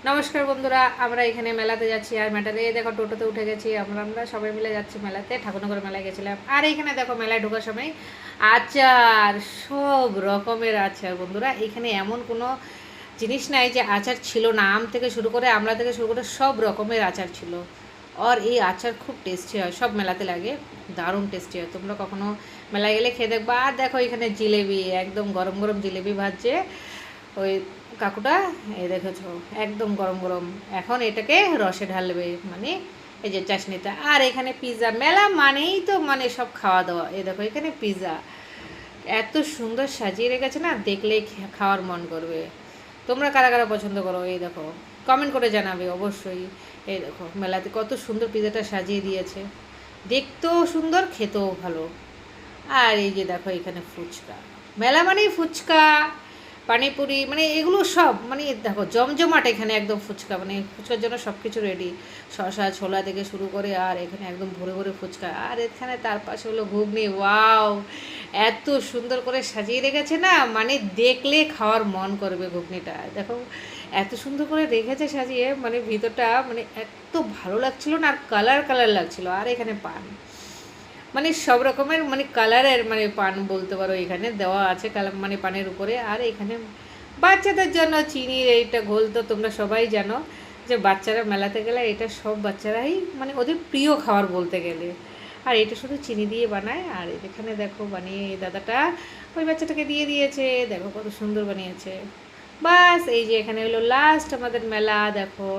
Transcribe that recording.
নমস্কার বন্ধুরা, আমরা এখানে মেলাতে যাচ্ছি। আর মেলাতে দেখো টোটোতে উঠে গেছি। আমরা সবাই মিলে যাচ্ছি মেলাতে। ঠাকুরনগর মেলায় গেছিলাম। আর এখানে দেখো মেলায় ঢোকার সময় আচার, সব রকমের আচার। বন্ধুরা, এখানে এমন কোনো জিনিস নাই যে আচার ছিল না। আম থেকে শুরু করে আমলা থেকে শুরু করে সব রকমের আচার ছিল। আর এই আচার খুব টেস্টি হয়, সব মেলাতে লাগে, দারুণ টেস্টি হয়। তোমরা কখনো মেলায় গেলে খেয়ে দেখবা। আর দেখো এখানে জিলেবি, একদম গরম গরম জিলেবি ভাজছে ওই কাকুটা। এই দেখেছো, একদম গরম গরম। এখন এটাকে রসে ঢালবে, মানে এই যে চাশনিটা। আর এখানে পিৎজা, মেলা মানেই তো মানে সব খাওয়া দাওয়া। এই দেখো এখানে পিৎজা এত সুন্দর সাজিয়ে রেখেছে না, দেখলেই খাওয়ার মন করবে। তোমরা কারা কারা পছন্দ করো এই দেখো, কমেন্ট করে জানাবে অবশ্যই। এই দেখো মেলাতে কত সুন্দর পিৎজাটা সাজিয়ে দিয়েছে, দেখতেও সুন্দর, খেতেও ভালো। আর এই যে দেখো এখানে ফুচকা, মেলা মানেই ফুচকা, পানিপুরি, মানে এগুলো সব, মানে দেখো জমজমাট এখানে একদম ফুচকা, মানে ফুচকার জন্য সব কিছু রেডি। শসা ছোলা থেকে শুরু করে, আর এখানে একদম ভরে ভরে ফুচকা। আর এখানে তার পাশে হলো ঘুগনি। ওয়াও, এত সুন্দর করে সাজিয়ে রেখেছে না, মানে দেখলে খাওয়ার মন করবে ঘুগনিটা। দেখো এত সুন্দর করে রেখেছে সাজিয়ে, মানে ভিতরটা মানে এত ভালো লাগছিল না, আর কালার কালার লাগছিল। আর এখানে পান, মানে সব রকমের মানে কালারের মানে পান বলতে পারো এখানে দেওয়া আছে, কালার মানে পানের উপরে। আর এখানে বাচ্চাদের জন্য চিনির এইটা ঘোল, তো তোমরা সবাই জানো যে বাচ্চারা মেলাতে গেলে এটা সব বাচ্চারাই মানে ওদের প্রিয় খাবার বলতে গেলে। আর এটা শুধু চিনি দিয়ে বানায়। আর এখানে দেখো বানিয়ে এই দাদাটা ওই বাচ্চাটাকে দিয়ে দিয়েছে, দেখো কত সুন্দর বানিয়েছে। বাস এই যে এখানে হলো লাস্ট আমাদের মেলা। দেখো